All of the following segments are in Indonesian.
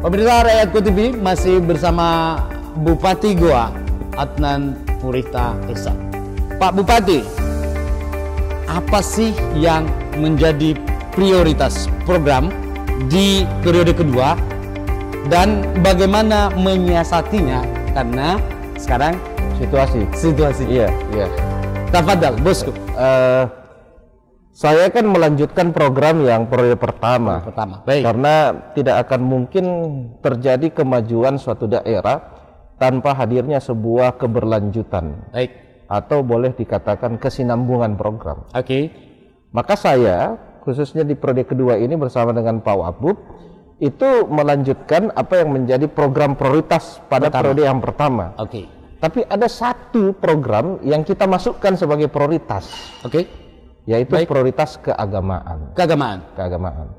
Pemirsa Rakyatku TV masih bersama Bupati Goa, Adnan Purita Esa. Pak Bupati, apa sih yang menjadi prioritas program di periode kedua dan bagaimana menyiasatinya? Karena sekarang situasi. Iya. Tafadhal, bosku. Saya kan melanjutkan program yang periode pertama. Baik. Karena tidak akan mungkin terjadi kemajuan suatu daerah tanpa hadirnya sebuah keberlanjutan. Baik. Atau boleh dikatakan kesinambungan program. Oke. Maka saya khususnya di periode kedua ini bersama dengan Pak Wabub itu melanjutkan apa yang menjadi program prioritas pada periode yang pertama. Oke. Tapi ada satu program yang kita masukkan sebagai prioritas. Oke. Yaitu Baik. prioritas keagamaan. Keagamaan.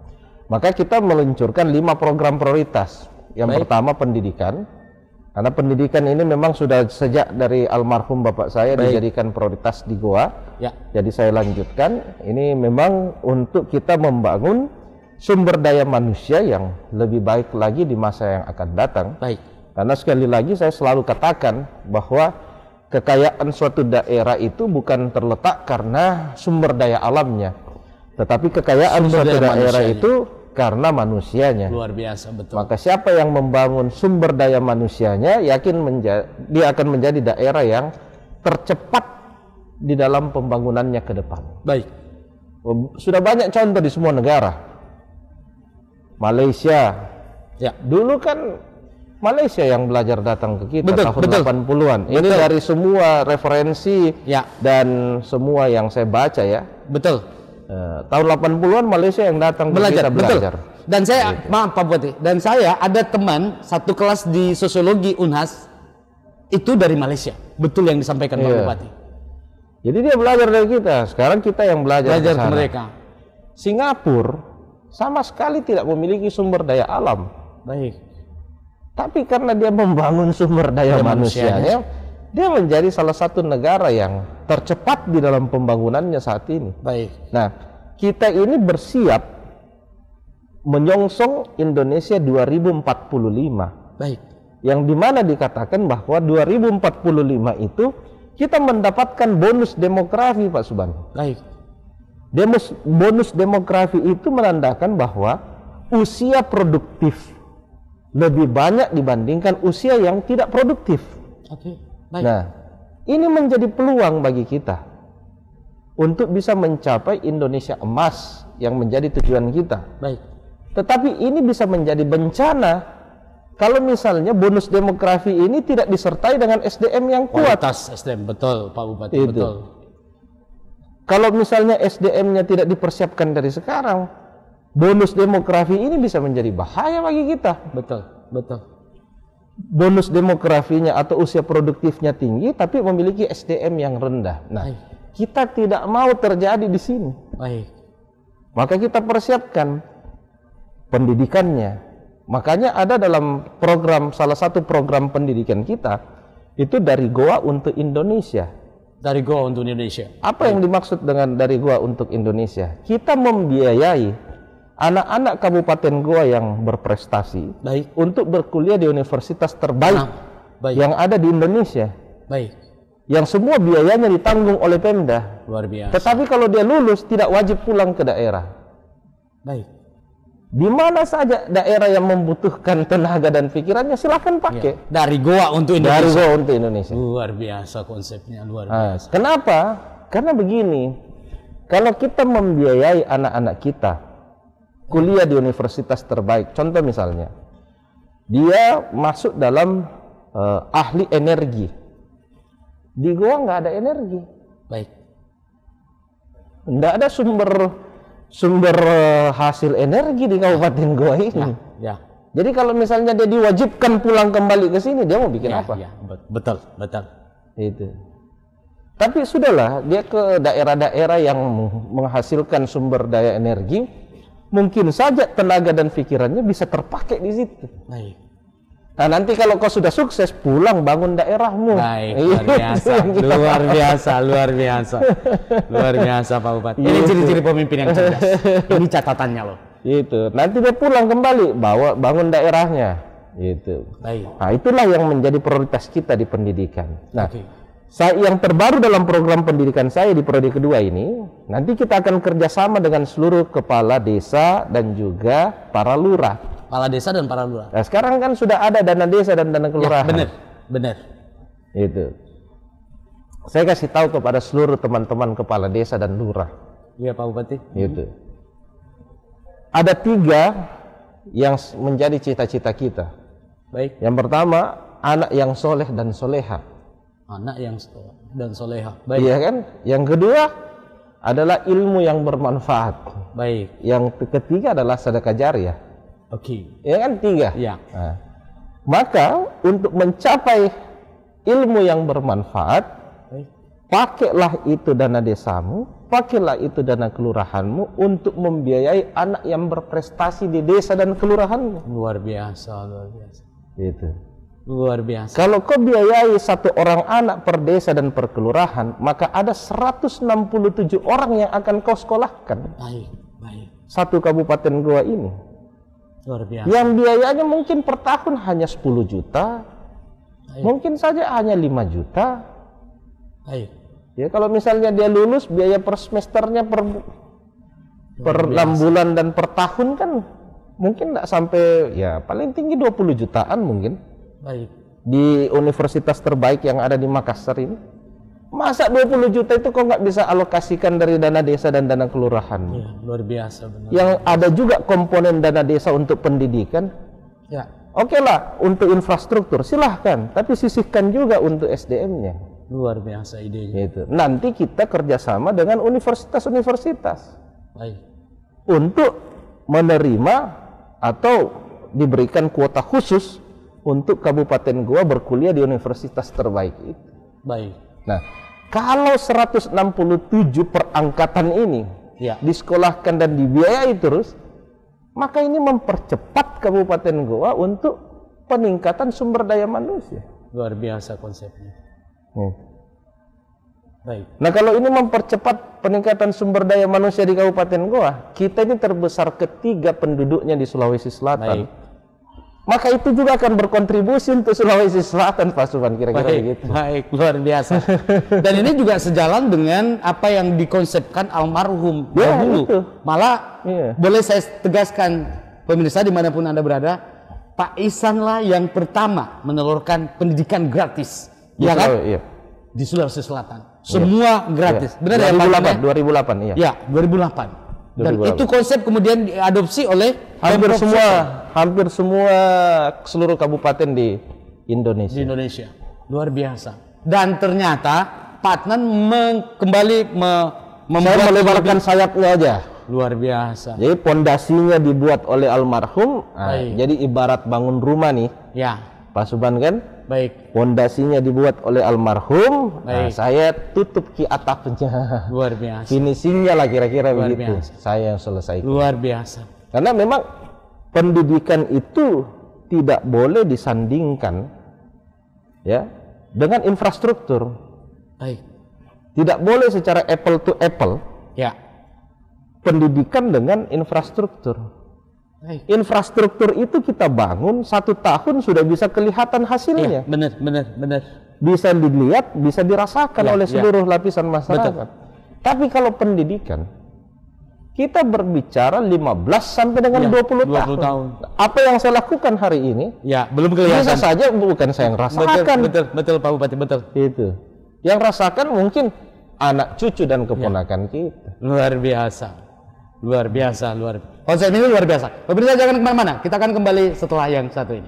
Maka kita meluncurkan 5 program prioritas. Yang Baik. pertama pendidikan, karena pendidikan ini memang sudah sejak dari almarhum bapak saya Baik. dijadikan prioritas di Goa. Ya. Jadi saya lanjutkan. Ini memang untuk kita membangun sumber daya manusia yang lebih baik lagi di masa yang akan datang. Baik. Karena sekali lagi saya selalu katakan bahwa kekayaan suatu daerah itu bukan terletak karena sumber daya alamnya, tetapi kekayaan suatu daerah itu karena manusianya. Luar biasa, betul. Maka siapa yang membangun sumber daya manusianya, yakin dia akan menjadi daerah yang tercepat di dalam pembangunannya ke depan. Baik. Sudah banyak contoh di semua negara. Malaysia, Ya. dulu kan Malaysia yang belajar datang ke kita tahun 80-an. Ini Betul. dari semua referensi Ya. dan semua yang saya baca ya. Betul. Tahun 80-an Malaysia yang datang ke kita belajar. Dan saya, maaf Pak Bupati, dan saya ada teman satu kelas di sosiologi Unhas itu dari Malaysia. Betul yang disampaikan Pak Bupati. Jadi dia belajar dari kita. Sekarang kita yang belajar Ke sana. mereka. Singapura sama sekali tidak memiliki sumber daya alam. Baik. Tapi karena dia membangun sumber daya manusianya, dia menjadi salah satu negara yang tercepat di dalam pembangunannya saat ini. Baik. Nah, kita ini bersiap menyongsong Indonesia 2045. Baik. Yang dimana dikatakan bahwa 2045 itu kita mendapatkan bonus demografi, Pak Subhan. Baik. Bonus demografi itu menandakan bahwa usia produktif lebih banyak dibandingkan usia yang tidak produktif. Oke. Baik. Nah, ini menjadi peluang bagi kita untuk bisa mencapai Indonesia emas yang menjadi tujuan kita. Baik. Tetapi ini bisa menjadi bencana kalau misalnya bonus demografi ini tidak disertai dengan SDM yang kuat. Kualitas SDM, betul Pak Bupati, Itu. betul. Kalau misalnya SDM-nya tidak dipersiapkan dari sekarang, bonus demografi ini bisa menjadi bahaya bagi kita. Betul. Bonus demografinya atau usia produktifnya tinggi, tapi memiliki SDM yang rendah. Nah, Baik. kita tidak mau terjadi di sini. Baik. Maka kita persiapkan pendidikannya. Makanya ada dalam program, salah satu program pendidikan kita, itu dari Goa untuk Indonesia. Dari Goa untuk Indonesia. Apa yang dimaksud dengan dari Goa untuk Indonesia? Kita membiayai anak-anak Kabupaten Goa yang berprestasi Baik. untuk berkuliah di universitas terbaik Baik. yang ada di Indonesia. Baik. Yang semua biayanya ditanggung oleh Pemda. Luar biasa. Tetapi kalau dia lulus tidak wajib pulang ke daerah. Baik. Di mana saja daerah yang membutuhkan tenaga dan pikirannya silakan pakai. Ya. Dari Goa untuk Indonesia. Dari Goa untuk Indonesia. Luar biasa konsepnya, luar biasa. Kenapa? Karena begini, kalau kita membiayai anak-anak kita kuliah di universitas terbaik, contoh misalnya, dia masuk dalam ahli energi, di Goa nggak ada energi, Baik. nggak ada sumber hasil energi di Kabupaten Goa ini. Ya. Jadi kalau misalnya dia diwajibkan pulang kembali ke sini, dia mau bikin apa? Ya. Betul. Itu. Tapi sudahlah, dia ke daerah-daerah yang menghasilkan sumber daya energi, mungkin saja tenaga dan pikirannya bisa terpakai di situ. Baik. Nah, nanti kalau kau sudah sukses, pulang bangun daerahmu. Baik, luar biasa Pak Bupati. Ini ciri-ciri pemimpin yang cerdas. Ini catatannya loh. Gitu. Nanti dia pulang kembali, bangun daerahnya. Gitu. Baik. Nah, itulah yang menjadi prioritas kita di pendidikan. Nah, Oke. yang terbaru dalam program pendidikan saya di periode kedua ini, nanti kita akan kerjasama dengan seluruh kepala desa dan juga para lurah. Kepala desa dan para lurah. Nah, sekarang kan sudah ada dana desa dan dana kelurahan. Ya, benar. Itu. Saya kasih tahu kepada seluruh teman-teman kepala desa dan lurah. Iya, Pak Bupati. Gitu. Ada 3 yang menjadi cita-cita kita. Baik. Yang pertama, anak yang soleh dan soleha. Anak yang dan soleha. Baik. Iya kan? Yang kedua adalah ilmu yang bermanfaat. Baik. Yang ketiga adalah sedekah jariah. Oke. Ya kan 3. Ya. Nah, maka untuk mencapai ilmu yang bermanfaat, Baik. pakailah itu dana desamu, pakailah itu dana kelurahanmu untuk membiayai anak yang berprestasi di desa dan kelurahanmu. Luar biasa, luar biasa. Gitu. Luar biasa. Kalau kau biayai 1 orang anak per desa dan per kelurahan, maka ada 167 orang yang akan kau sekolahkan. Baik, baik. Satu kabupaten Goa ini. Luar biasa. Yang biayanya mungkin per tahun hanya 10 juta. Baik. Mungkin saja hanya 5 juta. Baik. Ya, kalau misalnya dia lulus, biaya per semesternya per 6 bulan dan per tahun kan mungkin tidak sampai, ya paling tinggi 20 jutaan mungkin. Baik. Di universitas terbaik yang ada di Makassar ini. Masa 20 juta itu kok nggak bisa alokasikan dari dana desa dan dana kelurahan? Ya, luar biasa benar. Yang ada juga komponen dana desa untuk pendidikan. Ya, Oke lah, untuk infrastruktur silahkan, tapi sisihkan juga untuk SDM-nya. luar biasa idenya. Gitu. Nanti kita kerjasama dengan universitas-universitas Baik. untuk menerima atau diberikan kuota khusus untuk Kabupaten Goa berkuliah di universitas terbaik itu. Baik. Nah, kalau 167 perangkatan ini Ya. disekolahkan dan dibiayai terus, maka ini mempercepat Kabupaten Goa untuk peningkatan sumber daya manusia. Luar biasa konsepnya. Baik. Nah, kalau ini mempercepat peningkatan sumber daya manusia di Kabupaten Goa, kita ini terbesar ketiga penduduknya di Sulawesi Selatan. Baik. Maka itu juga akan berkontribusi untuk Sulawesi Selatan, Pak Suban, kira-kira Baik, begitu. baik, luar biasa. Dan ini juga sejalan dengan apa yang dikonsepkan almarhum Ya, dahulu. itu. Malah Iya. boleh saya tegaskan pemirsa dimanapun Anda berada, Pak Ihsan lah yang pertama menelurkan pendidikan gratis. Ya kan? Iya. Di Sulawesi Selatan. Semua gratis. Iya. Benar ya Pak? 2008, iya. Ya, 2008. Dan 2008. itu konsep kemudian diadopsi oleh Hampir Pemprov semua seluruh kabupaten di Indonesia. di Indonesia. Luar biasa. Dan ternyata Pak Adnan kembali Saya membuat melebarkan sayapnya aja. luar biasa. Jadi pondasinya dibuat oleh almarhum. Nah, Baik. jadi ibarat bangun rumah nih, Ya, Pak Suban kan? baik. Pondasinya dibuat oleh almarhum. Nah, Baik. saya tutup ki atapnya. Luar biasa. Finishingnya lah kira-kira Luar begitu. biasa. Saya yang selesai. Luar biasa. Karena memang pendidikan itu tidak boleh disandingkan ya dengan infrastruktur. Baik. Tidak boleh secara apple to apple Ya. pendidikan dengan infrastruktur. Baik. Infrastruktur itu kita bangun 1 tahun sudah bisa kelihatan Ya, hasilnya. benar. Bisa dilihat, bisa dirasakan Ya, oleh ya. seluruh lapisan masyarakat. Betul. Tapi kalau pendidikan, kita berbicara 15 sampai dengan Ya, 20 20 tahun. tahun. Apa yang saya lakukan hari ini, Ya, belum bisa kelihatan. saja bukan saya yang rasakan. Betul Pak Bupati, betul. Itu. Yang rasakan mungkin anak cucu dan keponakan kita. Luar biasa. Luar biasa, luar. Konsep ini luar biasa. Pemirsa jangan kemana-mana. Kita akan kembali setelah yang satu ini.